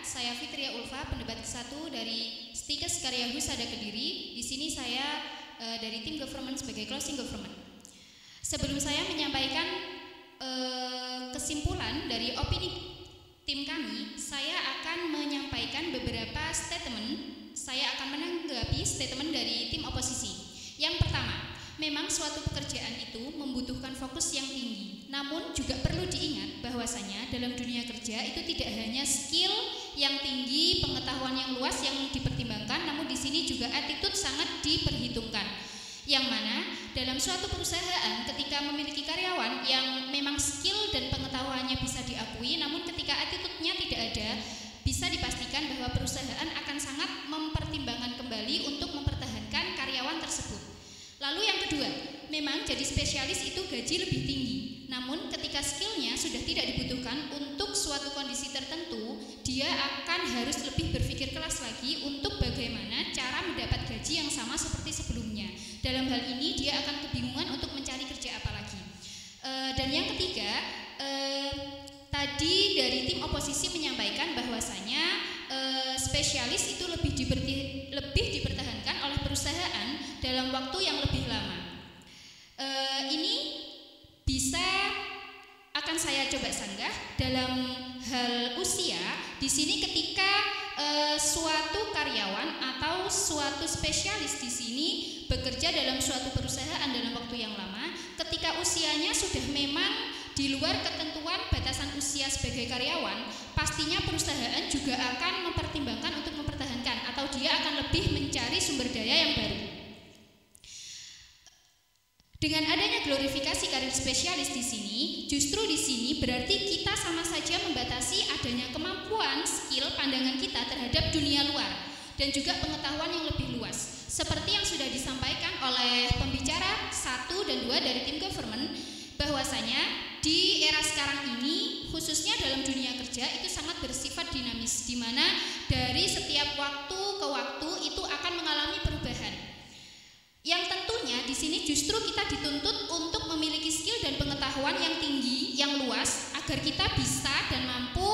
saya Fitria Ulfa, pendebat ke-1 dari Stikes Karya Husada Kediri. Di sini saya dari tim government sebagai closing government. Sebelum saya menyampaikan kesimpulan dari opini tim kami, saya akan menyampaikan beberapa statement. Saya akan menanggapi statement dari tim oposisi. Yang pertama, memang suatu pekerjaan itu membutuhkan fokus yang tinggi. Namun juga perlu diingat bahwasanya dalam dunia kerja itu tidak hanya skill yang tinggi, pengetahuan yang luas yang dipertimbangkan, namun di sini juga attitude sangat diperhitungkan. Yang mana dalam suatu perusahaan ketika memiliki karyawan yang memang skill dan pengetahuannya bisa diakui, namun ketika attitude-nya tidak ada, bisa dipastikan bahwa perusahaan akan sangat mempertimbangkan kembali untuk mempertahankan karyawan tersebut. Lalu yang kedua, memang jadi spesialis itu gaji lebih tinggi. Namun ketika skillnya sudah tidak dibutuhkan untuk suatu kondisi tertentu, dia akan harus lebih berpikir keras lagi untuk bagaimana cara mendapat gaji yang sama seperti sebelumnya. Dalam hal ini dia akan kebingungan untuk mencari kerja apa lagi. Dan yang ketiga, tadi dari tim oposisi menyampaikan bahwasanya spesialis itu lebih dipertahankan oleh perusahaan dalam waktu yang lebih lama. Ini bisa akan saya coba sanggah dalam hal usia. Di sini ketika suatu karyawan atau suatu spesialis di sini bekerja dalam suatu perusahaan dalam waktu yang lama, ketika usianya sudah memang di luar ketentuan batasan usia sebagai karyawan, pastinya perusahaan juga akan mempertimbangkan untuk mempertahankan atau dia akan lebih mencari sumber daya yang baru. Dengan adanya glorifikasi karir spesialis di sini, justru di sini berarti kita sama saja membatasi adanya kemampuan, skill, pandangan kita terhadap dunia luar dan juga pengetahuan yang lebih luas. Seperti yang sudah disampaikan oleh pembicara 1 dan 2 dari tim government, bahwasanya di era sekarang ini khususnya dalam dunia kerja itu sangat bersifat dinamis, di mana dari setiap waktu ke waktu itu akan mengalami perubahan. Yang tentunya di sini justru kita dituntut untuk memiliki skill dan pengetahuan yang tinggi, yang luas, agar kita bisa dan mampu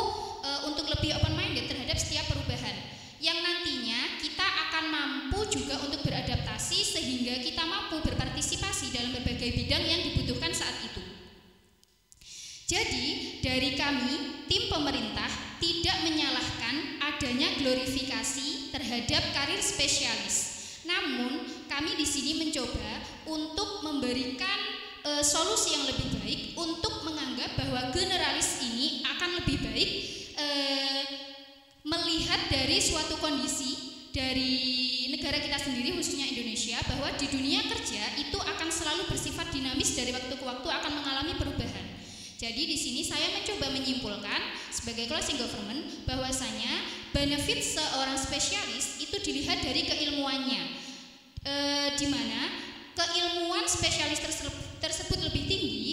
untuk lebih open minded terhadap setiap perubahan. Yang nantinya kita akan mampu juga untuk beradaptasi sehingga kita mampu berpartisipasi dalam berbagai bidang yang dibutuhkan saat itu. Jadi dari kami, tim pemerintah tidak menyalahkan adanya glorifikasi terhadap karir spesialis. Namun kami di sini mencoba untuk memberikan solusi yang lebih baik untuk menganggap bahwa generalis ini akan lebih baik melihat dari suatu kondisi dari negara kita sendiri khususnya Indonesia, bahwa di dunia kerja itu akan selalu bersifat dinamis, dari waktu ke waktu akan mengalami perubahan. Jadi di sini saya mencoba menyimpulkan sebagai closing government bahwasanya benefit seorang spesialis itu dilihat dari keilmuannya, di mana keilmuan spesialis tersebut lebih tinggi.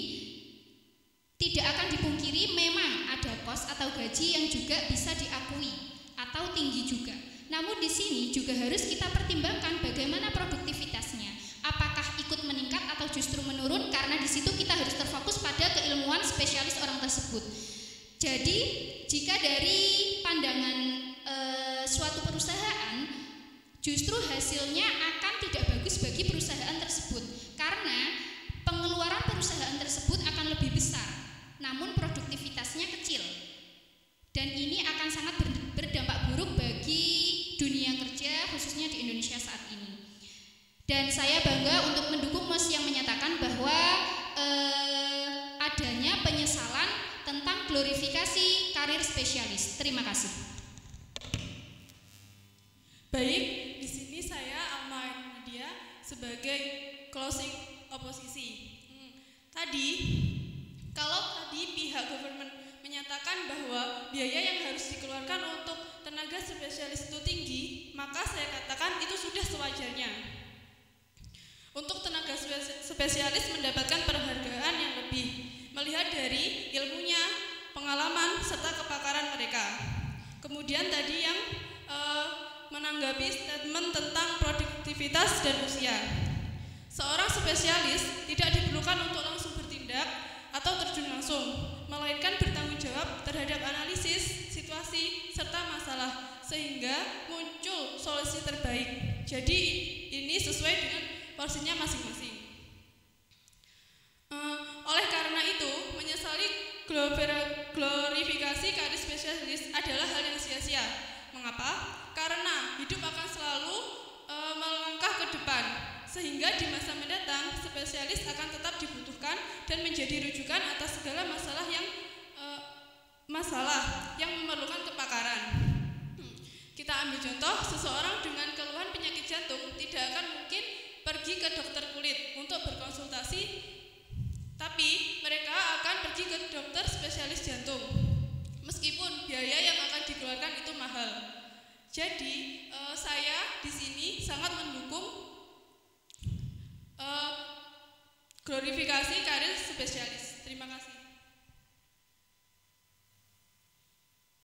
Tidak akan dipungkiri memang ada kos atau gaji yang juga bisa diakui atau tinggi juga. Namun di sini juga harus kita pertimbangkan bagaimana produktivitasnya. Apakah ikut meningkat atau justru menurun, karena di situ kita harus terfokus pada keilmuan spesialis orang tersebut. Jadi jika dari pandangan suatu perusahaan, justru hasilnya akan tidak bagus bagi perusahaan tersebut, karena pengeluaran perusahaan tersebut akan lebih besar, namun produktivitasnya kecil. Dan ini akan sangat berdampak buruk bagi dunia kerja khususnya di Indonesia saat ini. Dan saya bangga untuk mendukung Mas yang menyatakan bahwa adanya penyesalan tentang glorifikasi karir spesialis. Terima kasih. Baik, di sini saya Alma Nadia sebagai closing oposisi. Kalau tadi pihak government menyatakan bahwa biaya yang harus dikeluarkan untuk tenaga spesialis itu tinggi, maka saya katakan itu sudah sewajarnya. Untuk tenaga spesialis mendapatkan penghargaan yang lebih, melihat dari ilmunya, pengalaman, serta kepakaran mereka. Kemudian tadi yang menanggapi statement tentang produktivitas dan usia. Seorang spesialis tidak diperlukan untuk langsung bertindak atau terjun langsung, melainkan bertanggung jawab terhadap analisis, situasi, serta masalah masalah sehingga muncul solusi terbaik. Jadi ini sesuai dengan porsinya masing-masing. Oleh karena itu, menyesali glorifikasi karir spesialis adalah hal yang sia-sia. Mengapa? Karena hidup akan selalu melangkah ke depan, sehingga di masa mendatang spesialis akan tetap dibutuhkan dan menjadi rujukan atas segala masalah yang memerlukan kepakaran. Kita ambil contoh, seseorang dengan keluhan penyakit jantung tidak akan mungkin pergi ke dokter kulit untuk berkonsultasi, tapi mereka akan pergi ke dokter spesialis jantung, meskipun biaya yang akan dikeluarkan itu mahal. Jadi saya di sini sangat mendukung glorifikasi karir spesialis. Terima kasih.